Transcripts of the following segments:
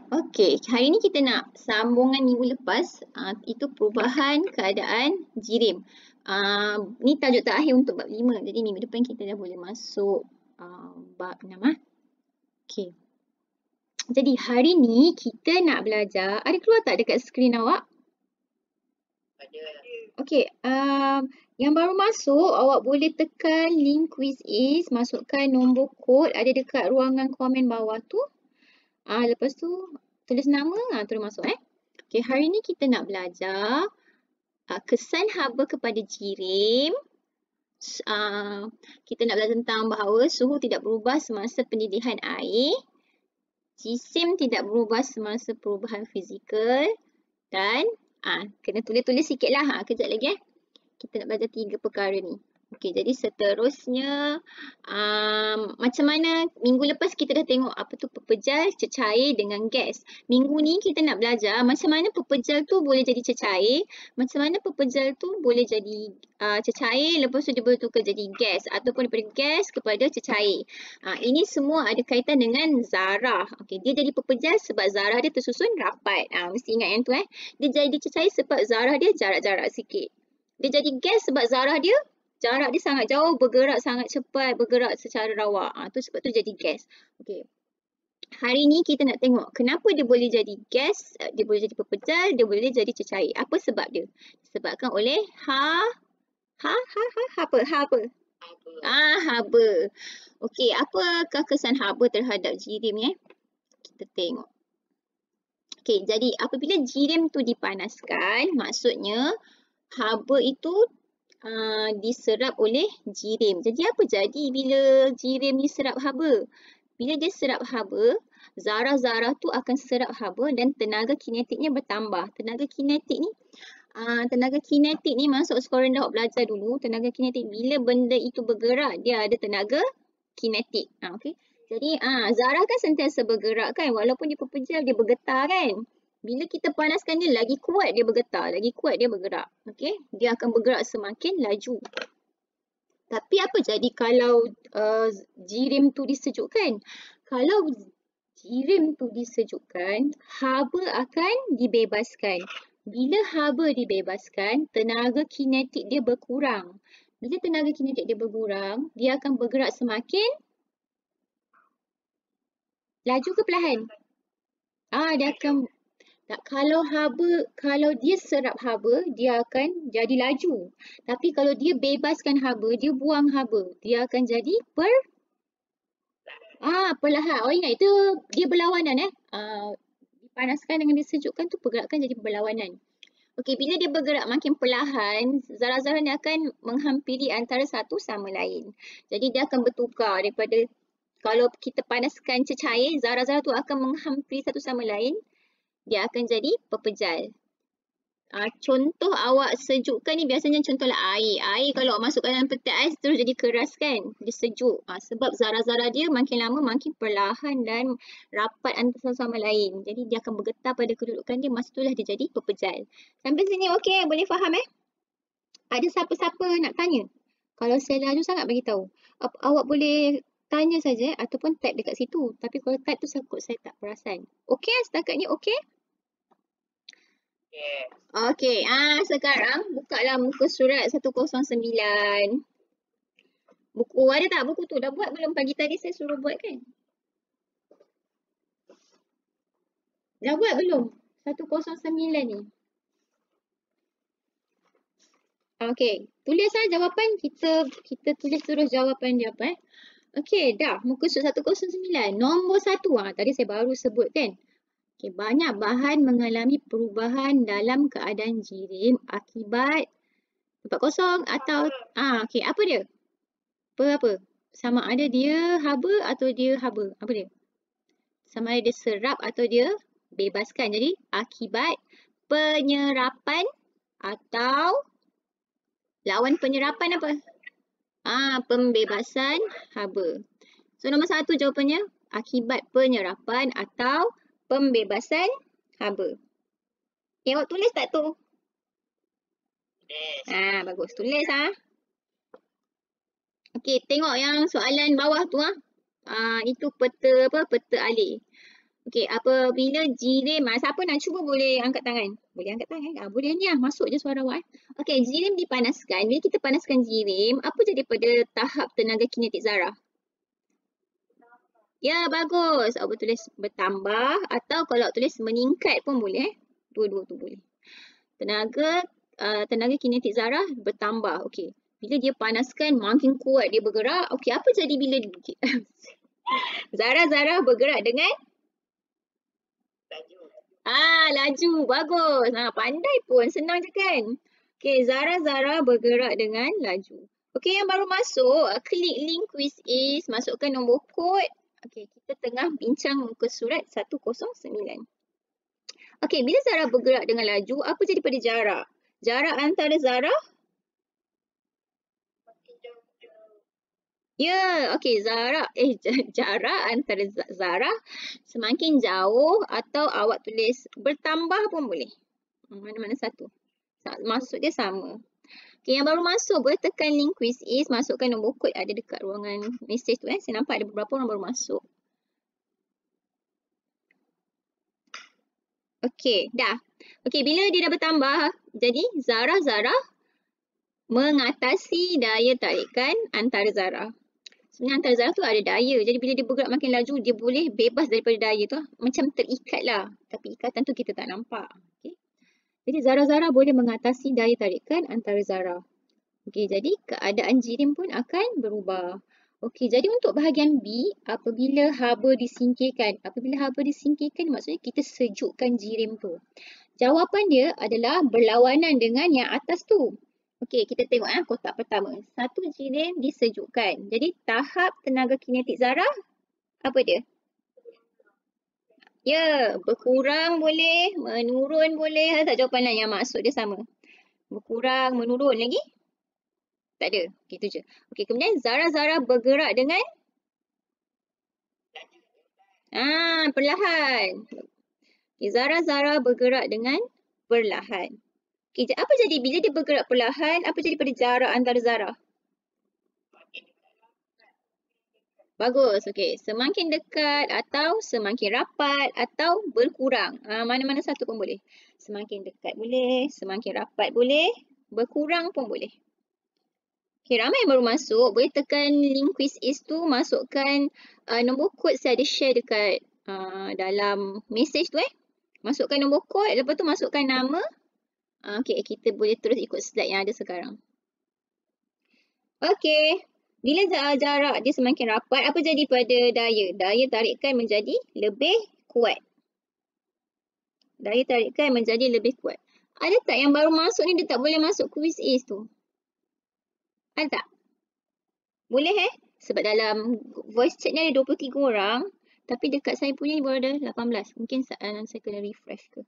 Okey, hari ni kita nak sambungan minggu lepas, itu perubahan keadaan jirim. Ni tajuk terakhir untuk bab 5. Jadi minggu depan kita dah boleh masuk bab 6. Okey. Jadi hari ni kita nak belajar, ada keluar tak dekat skrin awak? Ada. Okey, yang baru masuk awak boleh tekan link quiz is, masukkan nombor kod ada dekat ruangan komen bawah tu. Lepas tu tulis nama, terus masuk Okey, hari ni kita nak belajar kesan haba kepada jirim. Kita nak belajar tentang bahawa suhu tidak berubah semasa pendidihan air, jisim tidak berubah semasa perubahan fizikal dan kena tulis-tulis sikit lah. Kejap lagi kita nak belajar 3 perkara ni. Okey, jadi seterusnya macam mana minggu lepas kita dah tengok apa tu pepejal, cecair dengan gas. Minggu ni kita nak belajar macam mana pepejal tu boleh jadi cecair, macam mana pepejal tu boleh jadi cecair, lepas tu dia boleh tukar jadi gas ataupun daripada gas kepada cecair. Ini semua ada kaitan dengan zarah. Okey, dia jadi pepejal sebab zarah dia tersusun rapat. Mesti ingat yang tu Dia jadi cecair sebab zarah dia jarak-jarak sikit. Dia jadi gas sebab zarah dia jarak dia sangat jauh, bergerak sangat cepat, bergerak secara rawak. Tu sebab tu jadi gas. Okey. Hari ni kita nak tengok kenapa dia boleh jadi gas, dia boleh jadi pepejal, dia boleh jadi cecair. Apa sebab dia? Disebabkan oleh haba. Haba. Okey, apakah kesan haba terhadap jirim Kita tengok. Okey, jadi apabila jirim tu dipanaskan, maksudnya haba itu diserap oleh jirim. Jadi apa jadi bila jirim diserap haba? Bila dia serap haba, zarah-zarah tu akan serap haba dan tenaga kinetiknya bertambah. Tenaga kinetik ni masuk sekolah rendah awak belajar dulu. Tenaga kinetik, bila benda itu bergerak, dia ada tenaga kinetik. Okey. Jadi zarah kan sentiasa bergerak kan, walaupun dia pepejal, dia bergetar kan. Bila kita panaskan dia, lagi kuat dia bergetar, lagi kuat dia bergerak. Okey, dia akan bergerak semakin laju. Tapi apa jadi kalau jirim tu disejukkan? Kalau jirim tu disejukkan, haba akan dibebaskan. Bila haba dibebaskan, tenaga kinetik dia berkurang. Bila tenaga kinetik dia berkurang, dia akan bergerak semakin laju ke perlahan? Dia akan kalau dia serap haba, dia akan jadi laju. Tapi kalau dia bebaskan haba, dia buang haba, dia akan jadi perlahan. Ingat itu dia berlawanan dipanaskan dengan disejukkan tu pergerakan jadi berlawanan. Okey, bila dia bergerak makin perlahan, zarah-zarah ni akan menghampiri antara satu sama lain. Jadi dia akan bertukar daripada kalau kita panaskan cecair, zarah-zarah tu akan menghampiri satu sama lain. Dia akan jadi pepejal. Contoh awak sejukkan ni biasanya contohlah air. Air kalau awak masukkan dalam peti ais terus jadi keras kan. Dia sejuk. Sebab zarah-zarah dia makin lama makin perlahan dan rapat antara satu sama lain. Jadi dia akan bergetar pada kedudukan dia. Masa itulah dia jadi pepejal. Sampai sini okey? Boleh faham Ada siapa-siapa nak tanya? Kalau saya laju sangat bagi tahu. Awak boleh tanya saja ataupun type dekat situ. Tapi kalau type tu takut saya tak perasan. Okey? Setakat ni okey? Yes. Okey, sekarang bukalah muka surat 109. Buku ada tak buku tu? Dah buat belum? Pagi tadi saya suruh buat kan? Dah buat belum? 109 ni. Okey, tulislah jawapan. Kita tulis terus jawapan dia apa Okey, dah. Muka surat 109. Nombor 1. Tadi saya baru sebut kan? Okay, banyak bahan mengalami perubahan dalam keadaan jirim akibat tempat kosong atau okey, apa dia? Apa? Sama ada dia haba atau dia haba. Apa dia? Sama ada dia serap atau dia bebaskan. Jadi akibat penyerapan atau lawan penyerapan apa? Pembebasan haba. So nombor 1 jawapannya akibat penyerapan atau pembebasan haba. Okay, awak tulis tak tu? Tulis. Bagus. Tulis Okey, tengok yang soalan bawah tu Itu peta alih. Okey, apabila jirim, siapa nak cuba boleh angkat tangan. Boleh angkat tangan. Boleh ni lah, masuk je suara awak. Okey, jirim dipanaskan. Bila kita panaskan jirim, apa jadi pada tahap tenaga kinetik zarah? Ya, bagus. Awak tulis bertambah atau kalau tulis meningkat pun boleh. Dua-dua tu boleh. Tenaga kinetik zarah bertambah. Okey. Bila dia panaskan, makin kuat dia bergerak. Okey, apa jadi bila zarah-zarah bergerak dengan Laju. laju. Bagus. Pandai pun. Senang je kan? Okey, zarah-zarah bergerak dengan laju. Okey, yang baru masuk, klik link quiz is, masukkan nombor kod. Okey, kita tengah bincang muka surat 109. Okey, bila zarah bergerak dengan laju, apa jadi pada jarak? Jarak antara zarah? Ya, okey, jarak antara zarah semakin jauh atau awak tulis bertambah pun boleh. Mana-mana satu. Maksud dia sama. Okey, yang baru masuk boleh tekan link quiz is, masukkan nombor kod ada dekat ruangan mesej tu. Saya nampak ada beberapa orang baru masuk. Okey, dah. Okey, bila dia dah bertambah, jadi zarah-zarah mengatasi daya tarikan antara zarah. Sebenarnya antara zarah tu ada daya. Jadi bila dia bergerak makin laju, dia boleh bebas daripada daya tu. Macam terikat lah. Tapi ikatan tu kita tak nampak. Okay. Jadi zarah-zarah boleh mengatasi daya tarikan antara zarah. Okey, jadi keadaan jirim pun akan berubah. Okey, jadi untuk bahagian B, apabila haba disingkirkan. Apabila haba disingkirkan maksudnya kita sejukkan jirim tu. Jawapan dia adalah berlawanan dengan yang atas tu. Okey, kita tengok kotak pertama. Satu jirim disejukkan. Jadi tahap tenaga kinetik zarah apa dia? Ya, berkurang boleh, menurun boleh. Ada tak jawapan lain yang maksud dia sama? Berkurang, menurun lagi? Tak ada. Okey, itu je. Okey, kemudian zarah-zarah bergerak dengan? Perlahan. Okay, zarah-zarah bergerak dengan perlahan. Okay, apa jadi bila dia bergerak perlahan? Apa jadi pada jarak antara zarah? Bagus. Okey, semakin dekat atau semakin rapat atau berkurang. Mana-mana satu pun boleh. Semakin dekat boleh, semakin rapat boleh, berkurang pun boleh. Okey, ramai yang baru masuk. Boleh tekan link quiz is tu, masukkan nombor kod saya ada share dekat dalam message tu Masukkan nombor kod, lepas tu masukkan nama. Okey, kita boleh terus ikut slide yang ada sekarang. Okey, bila jarak dia semakin rapat, apa jadi pada daya? Daya tarikan menjadi lebih kuat. Daya tarikan menjadi lebih kuat. Ada tak yang baru masuk ni dia tak boleh masuk quiz is tu? Ada tak? Boleh Sebab dalam voice chat ni ada 23 orang. Tapi dekat saya punya ni baru ada 18. Mungkin saya kena refresh ke.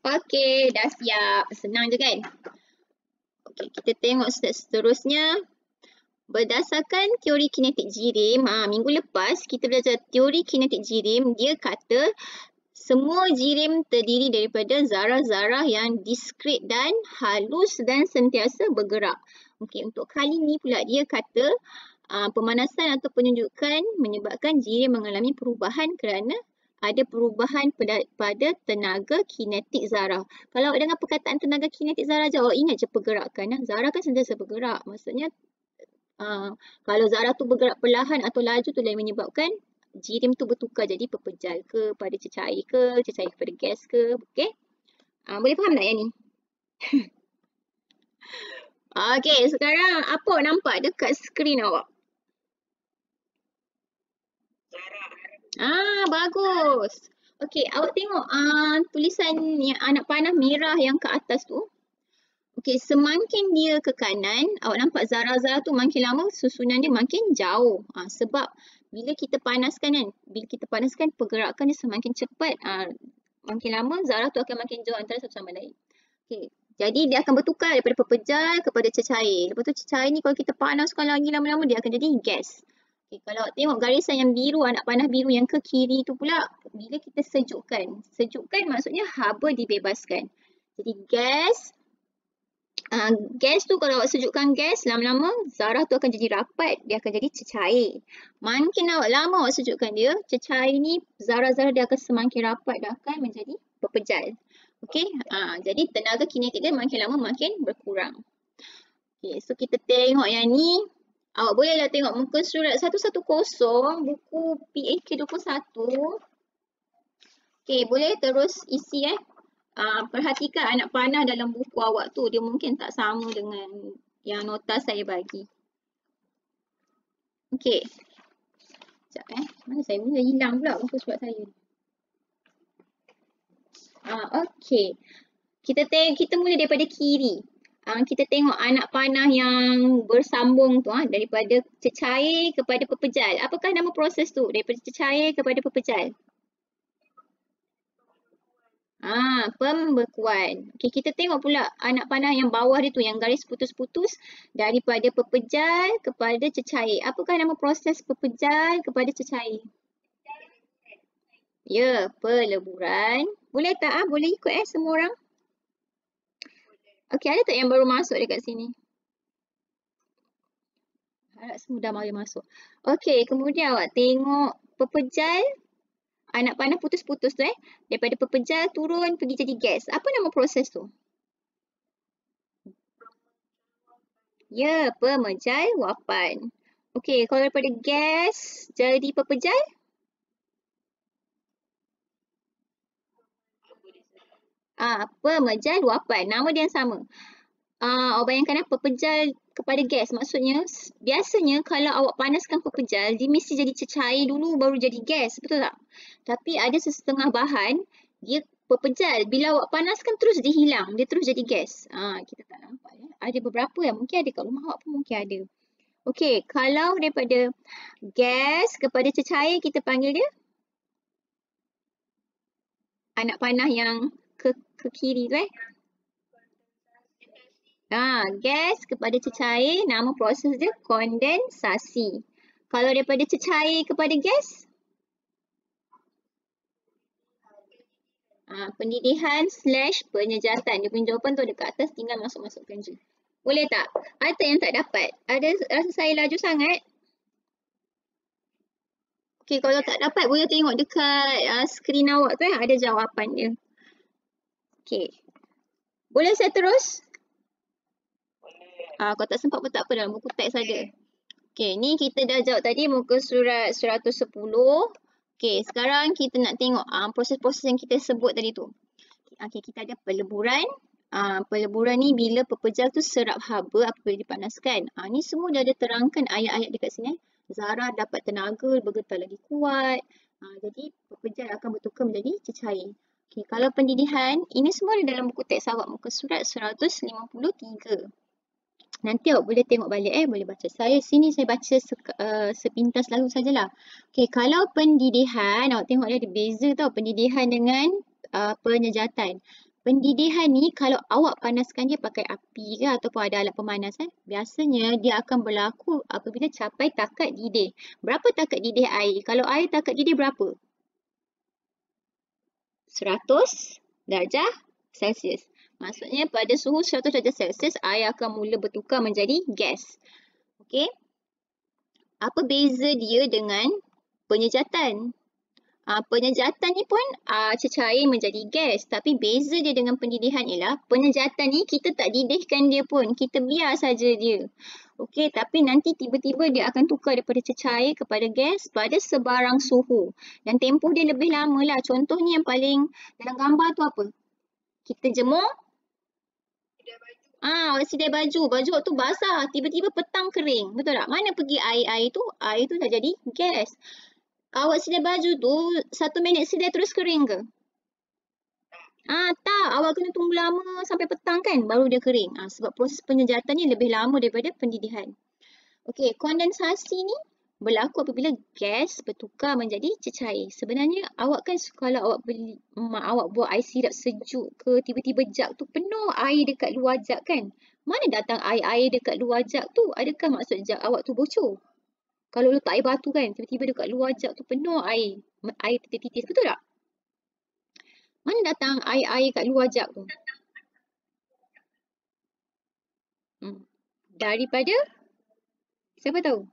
Okey, dah siap. Senang je kan? Okey, kita tengok slide seterusnya. Berdasarkan teori kinetik jirim, minggu lepas kita belajar teori kinetik jirim. Dia kata semua jirim terdiri daripada zarah-zarah yang diskret dan halus dan sentiasa bergerak. Okey, untuk kali ni pula dia kata pemanasan atau penunjukan menyebabkan jirim mengalami perubahan kerana ada perubahan pada tenaga kinetik zarah. Kalau awak dengar perkataan tenaga kinetik zarah je, awak ingat je pergerakan. Zarah kan sentiasa bergerak. Maksudnya kalau zarah tu bergerak perlahan atau laju tu yang menyebabkan jirim tu bertukar jadi pepejal ke pada cecair ke, cecair kepada gas ke. Okey? Boleh faham tak yang ni? Okey, sekarang apa awak nampak dekat skrin awak? Bagus. Okey, awak tengok tulisan yang anak panah merah yang ke atas tu. Okey, semakin dia ke kanan, awak nampak zarah-zarah tu makin lama susunan dia makin jauh. Sebab bila kita panaskan pergerakan dia semakin cepat. Makin lama zarah tu akan makin jauh antara satu sama lain. Okey, jadi dia akan bertukar daripada pepejal kepada cecair. Lepas tu cecair ni kalau kita panaskan lagi lama-lama dia akan jadi gas. Okay, kalau tengok garisan yang biru, anak panah biru yang ke kiri tu pula, bila kita sejukkan. Sejukkan maksudnya haba dibebaskan. Jadi gas Gas tu kalau awak sejukkan gas, lama-lama zarah tu akan jadi rapat, dia akan jadi cecair. Makin awak lama awak sejukkan dia, cecair ni zarah-zarah dia akan semakin rapat dan akan menjadi berpejal. Okey, jadi tenaga kinetik dia makin lama makin berkurang. Okey, so kita tengok yang ni. Awak bolehlah tengok muka surat 110 buku PAK 21. Okey, boleh terus isi perhatikan anak panah dalam buku awak tu, dia mungkin tak sama dengan yang nota saya bagi. Okey. Sekejap mana saya mula hilang pula muka surat saya. Okey. Kita mula daripada kiri. Kita tengok anak panah yang bersambung tu daripada cecair kepada pepejal. Apakah nama proses tu? Daripada cecair kepada pepejal. Pembekuan. Okey, kita tengok pula anak panah yang bawah dia tu, yang garis putus-putus daripada pepejal kepada cecair. Apakah nama proses pepejal kepada cecair? Ya, peleburan. Boleh tak? Boleh ikut semua orang? Okey, ada tak yang baru masuk dekat sini? Harap semua dah mari masuk. Okey, kemudian awak tengok pepejal. Anak panah putus-putus tu daripada pepejal turun pergi jadi gas. Apa nama proses tu? Ya, pemejal wapan. Okey, kalau daripada gas jadi pepejal? Pemejal wapan. Nama dia yang sama. Awak bayangkan pepejal kepada gas. Maksudnya, biasanya kalau awak panaskan pepejal, dia mesti jadi cecair dulu baru jadi gas. Betul tak? Tapi ada sesetengah bahan, dia pepejal. Bila awak panaskan terus dia hilang. Dia terus jadi gas. Kita tak nampak Ada beberapa yang mungkin ada kat rumah awak pun mungkin ada. Okey, kalau daripada gas kepada cecair, kita panggil dia anak panah yang ke kiri tu gas kepada cecair, nama proses dia kondensasi. Kalau daripada cecair kepada gas? Pendidihan/penyejatan. Dia punya jawapan tu ada kat atas, tinggal masuk-masukkan je. Boleh tak? Ada yang tak dapat? Ada rasa saya laju sangat? Okey, kalau tak dapat boleh tengok dekat skrin awak tu ada jawapan dia. Okey. Boleh saya terus? Kalau tak sempat pun tak apa, dalam buku teks saja. Okey, ni kita dah jawab tadi muka surat 110. Okey, sekarang kita nak tengok proses-proses yang kita sebut tadi tu. Okey, kita ada peleburan. Peleburan ni bila pepejal tu serap haba apabila dipanaskan. Ni semua dah ada terangkan ayat-ayat dekat sini. Zarah dapat tenaga bergetar lagi kuat. Jadi pepejal akan bertukar menjadi cecair. Okey, kalau pendidihan, ini semua ada dalam buku teks awak muka surat 153. Nanti awak boleh tengok balik boleh baca. Sini saya baca sepintas lalu sajalah. Okey, kalau pendidihan, awak tengok dia ada beza tau pendidihan dengan penyejatan. Pendidihan ni kalau awak panaskan dia pakai api ke ataupun ada alat pemanas biasanya dia akan berlaku apabila capai takat didih. Berapa takat didih air? Kalau air takat didih berapa? 100 darjah Celsius. Maksudnya pada suhu 100 darjah Celsius air akan mula bertukar menjadi gas. Okey. Apa beza dia dengan penyejatan? Penyejatan ni pun cecair menjadi gas. Tapi beza dia dengan pendidihan ialah penyejatan ni kita tak didihkan dia pun. Kita biar saja dia. Okey, tapi nanti tiba-tiba dia akan tukar daripada cecair kepada gas pada sebarang suhu. Dan tempoh dia lebih lama lah. Contohnya yang paling dalam gambar tu apa? Kita jemur. Awak sedia baju. Baju waktu basah. Tiba-tiba petang kering. Betul tak? Mana pergi air-air tu? Air tu dah jadi gas. Awak sedia baju tu 1 minit sedia terus kering ke? Tak. Awak kena tunggu lama sampai petang kan baru dia kering. Sebab proses penyejatan ni lebih lama daripada pendidihan. Okey, kondensasi ni berlaku apabila gas bertukar menjadi cecair. Sebenarnya awak kan kalau awak beli awak buat air sirap sejuk ke tiba-tiba jug tu penuh air dekat luar jug kan? Mana datang air-air dekat luar jug tu? Adakah maksud jug awak tu bocor? Kalau letak air batu kan, tiba-tiba dekat luar jug tu penuh air. Air titis-titis, betul tak? Mana datang air-air kat luar jug tu? Daripada? Siapa tahu?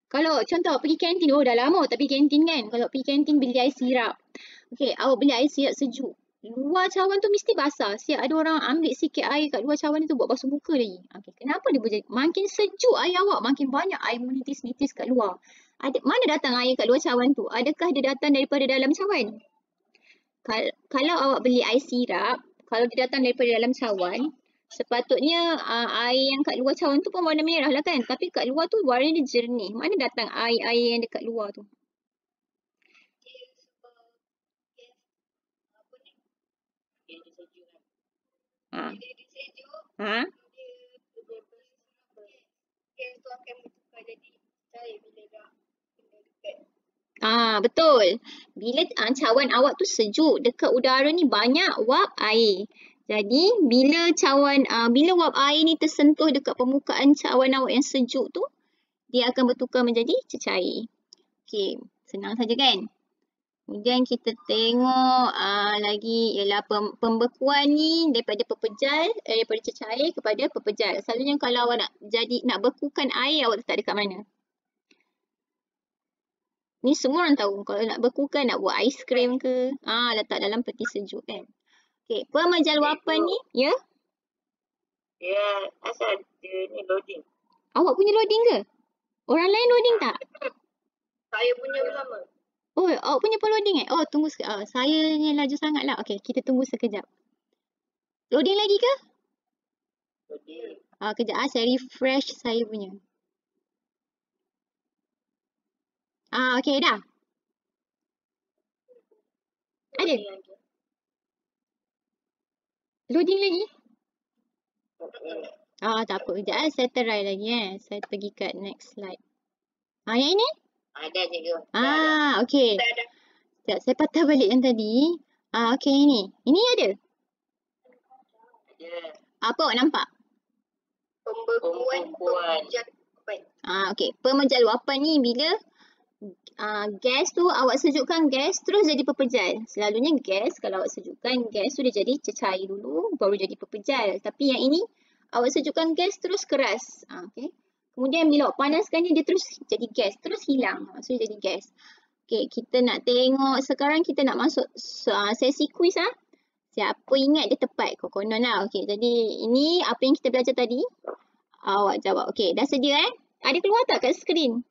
Kalau contoh pergi kantin, oh dah lama tak pergi kantin kan. Kalau pergi kantin beli air sirap. Okey, awak beli air sirap sejuk. Luar cawan tu mesti basah. Siap ada orang ambil sikit air kat luar cawan tu buat basuh muka lagi. Okey, kenapa dia boleh? Makin sejuk air awak, makin banyak air menitis-nitis kat luar. Mana datang air kat luar cawan tu? Adakah dia datang daripada dalam cawan? Kalau awak beli air sirap, kalau dia datang daripada dalam cawan, sepatutnya air yang kat luar cawan tu pun warna merah lah kan. Tapi kat luar tu warna dia jernih. Mana datang air-air yang dekat luar tu? Ha. Ha? Betul. Bila cawan awak tu sejuk, dekat udara ni banyak wap air. Jadi bila bila wap air ni tersentuh dekat permukaan cawan awak yang sejuk tu, dia akan bertukar menjadi cecair. Okey, senang saja kan? Kemudian kita tengok lagi ialah pembekuan ni daripada daripada cecair kepada pepejal. Selalunya kalau awak nak bekukan air, awak letak dekat mana? Ni semua orang tahu. Kalau nak bekukan, nak buat aiskrim ke, letak dalam peti sejuk kan. Okey, pemejal wapan ni, ya? Ya, asal dia ni loading. Awak punya loading ke? Orang lain loading tak? Saya punya lama. Oh, awak punya pun loading eh? Oh, tunggu sekejap. Saya ni laju sangat lah. Okey, kita tunggu sekejap. Loading lagi ke? Loading. Kejap saya refresh saya punya. Okey dah. Ada? Loading lagi? Tak apa. Kejap saya try lagi Saya pergi kat next slide. Yang ini? Ada cikgu. Okey. Sekejap, saya patah balik yang tadi. Okey, ini. Ini ada? Ada. Apa awak nampak? Pembekuan. Okey, pemejal wapan ni bila gas tu awak sejukkan gas terus jadi pepejal. Selalunya gas kalau awak sejukkan gas tu dia jadi cecair dulu baru jadi pepejal. Tapi yang ini awak sejukkan gas terus keras. Okey. Kemudian bila awak panaskan dia terus jadi gas, terus hilang. So dia jadi gas. Okey, kita nak tengok sekarang kita nak masuk sesi kuis Siapa ingat dia tepat konon lah. Okey, jadi ini apa yang kita belajar tadi. Awak jawab. Okey, dah sedia Ada keluar tak kat skrin?